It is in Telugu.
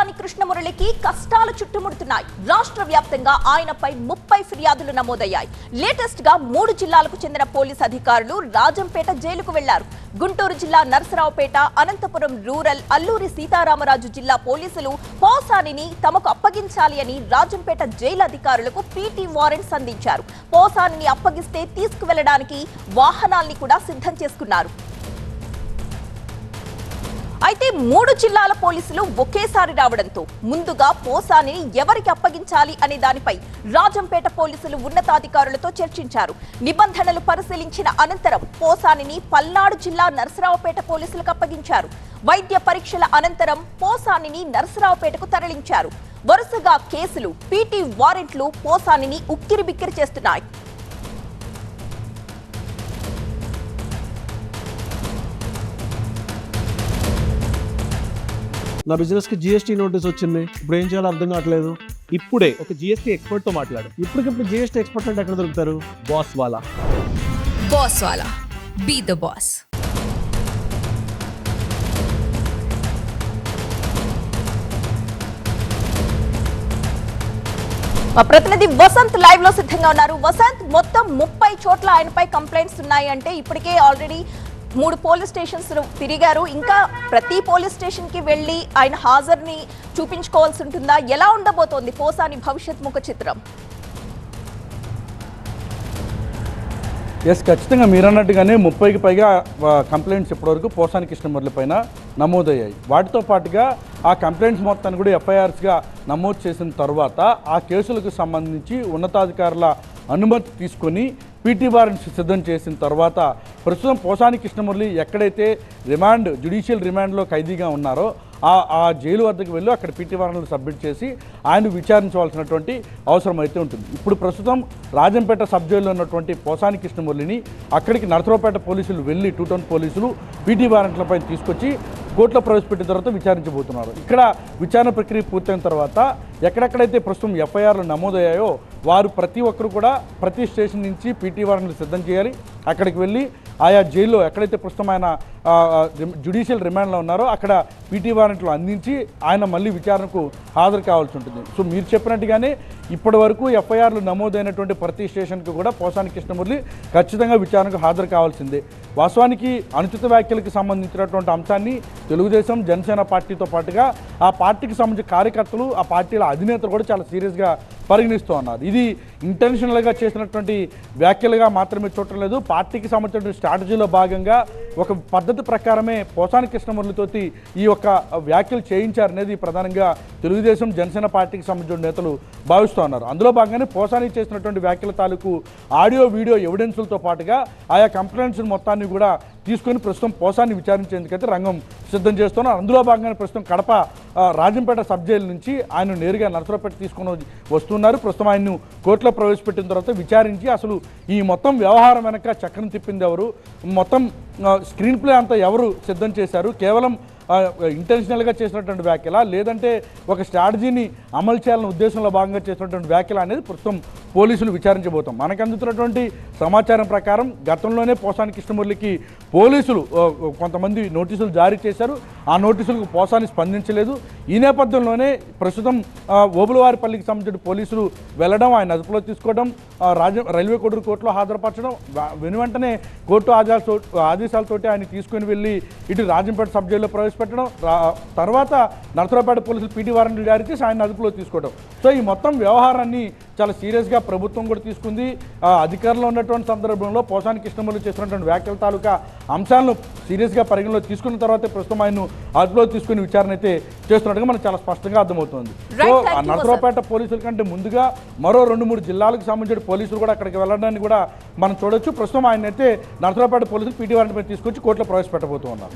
పోసాని కృష్ణమురళికి కష్టాలు చుట్టుముడుతున్నాయి. రాష్ట్ర వ్యాప్తంగా ఆయనపై 30 ఫిర్యాదులు నమోదయ్యాయి. లేటెస్ట్ గా 3 జిల్లాలకు చెందిన పోలీస్ అధికారులు రాజంపేట జైలుకు వెళ్లారు. గుంటూరు జిల్లా నరసరావుపేట, అనంతపురం రూరల్, అల్లూరి సీతారామరాజు జిల్లా పోలీసులు పోసానిని తమకు అప్పగించాలి అని రాజంపేట జైలు అధికారులకు పీటీ వారెంట్స్ అందించారు. పోసానిని అప్పగిస్తే తీసుకువెళ్లడానికి వాహనాల్ని కూడా సిద్ధం చేసుకున్నారు. అయితే 3 జిల్లాల పోలీసులు ఒకేసారి రావడంతో ముందుగా పోసానిని ఎవరికి అప్పగించాలి అనే దానిపై రాజంపేట పోలీసులు ఉన్నతాధికారులతో చర్చించారు. నిబంధనలు పరిశీలించిన అనంతరం పోసానిని పల్నాడు జిల్లా నరసరావుపేట పోలీసులకు అప్పగించారు. వైద్య పరీక్షల అనంతరం పోసానిని నరసరావుపేటకు తరలించారు. వరుసగా కేసులు, పీటీ వారెంట్లు పోసానిని ఉక్కిరిబిక్కిరి చేస్తున్నాయి. నా బిజినెస్ కి జిఎస్టీ నోటీస్ వచ్చింది. ఇప్పుడు ఏం చేయాలో అర్థం కావట్లేదు. ఇప్పుడే ఒక జిఎస్టీ ఎక్స్పర్ట్ తో మాట్లాడు. ఇప్పటికిప్పుడు జిఎస్టీ ఎక్స్పర్ట్ అంటే ఎక్కడ దొరుకుతారు? బాస్ వాలా బీ ద బాస్. మా ప్రతినిధి వసంత్ లైవ్ లో సిద్ధంగా ఉన్నారు. వసంత్, మొత్తం 30 చోట్ల ఆయనపై కంప్లైంట్స్ ఉన్నాయి అంటే ఇప్పటికే ఆల్రెడీ 3 పోలీస్ స్టేషన్స్ తిరిగారు. ఇంకా ప్రతి పోలీస్ స్టేషన్ కి వెళ్లి ఆయన హాజరుని చూపించుకోవాల్సి ఉంటుందా? ఎలా ఉండబోతోంది పోసాని భవిష్యత్ ముఖ చిత్రం? ఖచ్చితంగా మీరన్నట్టుగానే 30కి పైగా కంప్లైంట్స్ ఇప్పటివరకు పోసాని కృష్ణమురళి పైన నమోదయ్యాయి. వాటితో పాటుగా ఆ కంప్లైంట్స్ మొత్తాన్ని కూడా ఎఫ్ఐఆర్స్గా నమోదు చేసిన తర్వాత ఆ కేసులకు సంబంధించి ఉన్నతాధికారుల అనుమతి తీసుకొని పీటీ వారెంట్స్ సిద్ధం చేసిన తర్వాత ప్రస్తుతం పోసాని కృష్ణమురళి ఎక్కడైతే జ్యుడిషియల్ రిమాండ్లో ఖైదీగా ఉన్నారో ఆ జైలు వద్దకు వెళ్ళి అక్కడ పీటీ వారెంట్లు సబ్మిట్ చేసి ఆయన విచారించవలసినటువంటి అవసరం అయితే ఉంటుంది. ఇప్పుడు ప్రస్తుతం రాజంపేట సబ్ జైల్లో ఉన్నటువంటి పోసాని కృష్ణమురళిని అక్కడికి నరసరావుపేట పోలీసులు వెళ్ళి 2 టౌన్ పోలీసులు పీటీ వారెంట్లపై తీసుకొచ్చి కోర్టులో ప్రవేశపెట్టిన తర్వాత విచారించబోతున్నారు. ఇక్కడ విచారణ ప్రక్రియ పూర్తయిన తర్వాత ఎక్కడెక్కడైతే ప్రస్తుతం ఎఫ్ఐఆర్లు నమోదయ్యాయో వారు ప్రతి ఒక్కరు కూడా ప్రతి స్టేషన్ నుంచి పీటీ వారెంట్లు సిద్ధం చేయాలి. అక్కడికి వెళ్ళి ఆయా జైల్లో ఎక్కడైతే ప్రస్తుతం ఆయన జ్యుడిషియల్ రిమాండ్లో ఉన్నారో అక్కడ పీటీ వారెంట్లు అందించి ఆయన మళ్ళీ విచారణకు హాజరు కావాల్సి ఉంటుంది. సో మీరు చెప్పినట్టుగానే ఇప్పటి వరకు ఎఫ్ఐఆర్లు నమోదైనటువంటి ప్రతి స్టేషన్కి కూడా పోసాని కృష్ణమురళి ఖచ్చితంగా విచారణకు హాజరు కావాల్సిందే. వాస్తవానికి అనుచిత వ్యాఖ్యలకు సంబంధించినటువంటి అంశాన్ని తెలుగుదేశం, జనసేన పార్టీతో పాటుగా ఆ పార్టీకి సంబంధించిన కార్యకర్తలు, ఆ పార్టీల అధినేతలు కూడా చాలా సీరియస్గా పరిగణిస్తూ ఉన్నారు. ఇది ఇంటెన్షనల్గా చేసినటువంటి వ్యాఖ్యలుగా మాత్రమే చూడటం లేదు. పార్టీకి సంబంధించిన స్ట్రాటజీలో భాగంగా ఒక పద్ధతి ప్రకారమే పోసాని కృష్ణమురళితో ఈ యొక్క వ్యాఖ్యలు చేయించారనేది ప్రధానంగా తెలుగుదేశం, జనసేన పార్టీకి సంబంధించిన నేతలు భావిస్తూ ఉన్నారు. అందులో భాగంగానే పోసాని చేసినటువంటి వ్యాఖ్యల తాలూకు ఆడియో, వీడియో ఎవిడెన్సులతో పాటుగా ఆయా కంప్లైంట్స్ మొత్తాన్ని కూడా తీసుకొని ప్రస్తుతం పోసాన్ని విచారించేందుకైతే రంగం సిద్ధం చేస్తున్నారు. అందులో భాగంగానే ప్రస్తుతం కడప రాజంపేట సబ్ జైలు నుంచి ఆయన నేరుగా నరసరావుపేట తీసుకొని వస్తున్నారు. ప్రస్తుతం ఆయన్ను కోర్టులో ప్రవేశపెట్టిన తర్వాత విచారించి అసలు ఈ మొత్తం వ్యవహారం వెనక చక్రం తిప్పింది ఎవరు, మొత్తం స్క్రీన్ ప్లే అంతా ఎవరు సిద్ధం చేశారు, కేవలం ఇంటెన్షనల్గా చేసినటువంటి వ్యాఖ్యల, లేదంటే ఒక స్ట్రాటజీని అమలు చేయాలనే ఉద్దేశంలో భాగంగా చేసినటువంటి వ్యాఖ్యల అనేది ప్రస్తుతం పోలీసులు విచారించబోతాం. మనకు అందుతున్నటువంటి సమాచారం ప్రకారం గతంలోనే పోసాని కృష్ణమురళికి పోలీసులు కొంతమంది నోటీసులు జారీ చేశారు. ఆ నోటీసులకు పోసాని స్పందించలేదు. ఈ నేపథ్యంలోనే ప్రస్తుతం ఓబులవారిపల్లికి సంబంధించిన పోలీసులు వెళ్ళడం, ఆయన అదుపులో తీసుకోవడం, రైల్వే కోర్టులో హాజరుపరచడం, వెనువెంటనే కోర్టు ఆదేశాలతోటి ఆయన తీసుకుని వెళ్ళి ఇటు రాజంపేట సబ్ జైల్లో ప్రవేశపెట్టడం, తర్వాత నరసరావుపేట పోలీసులు పీటీ వారెంట్లు జారీ చేసి ఆయన అదుపులో తీసుకోవడం. సో ఈ మొత్తం వ్యవహారాన్ని చాలా సీరియస్గా ప్రభుత్వం కూడా తీసుకుంది. అధికారంలో ఉన్నటువంటి సందర్భంలో పోసాని కృష్ణమురళి చేసినటువంటి వ్యాఖ్యల తాలూకా అంశాలను సీరియస్గా పరిగణలో తీసుకున్న తర్వాత ప్రస్తుతం ఆయన అదుపులో తీసుకుని విచారణ అయితే చేస్తున్నట్టుగా మనకు చాలా స్పష్టంగా అర్థమవుతుంది. సో నరసరావుపేట పోలీసుల కంటే ముందుగా మరో 2-3 జిల్లాలకు సంబంధించిన పోలీసులు కూడా అక్కడికి వెళ్ళడాన్ని కూడా మనం చూడొచ్చు. ప్రస్తుతం ఆయన అయితే నరసరావుపేట పోలీసులు పీటీ వారెంట్ తీసుకొచ్చి కోర్టులో ప్రవేశపెట్టబోతున్నారు.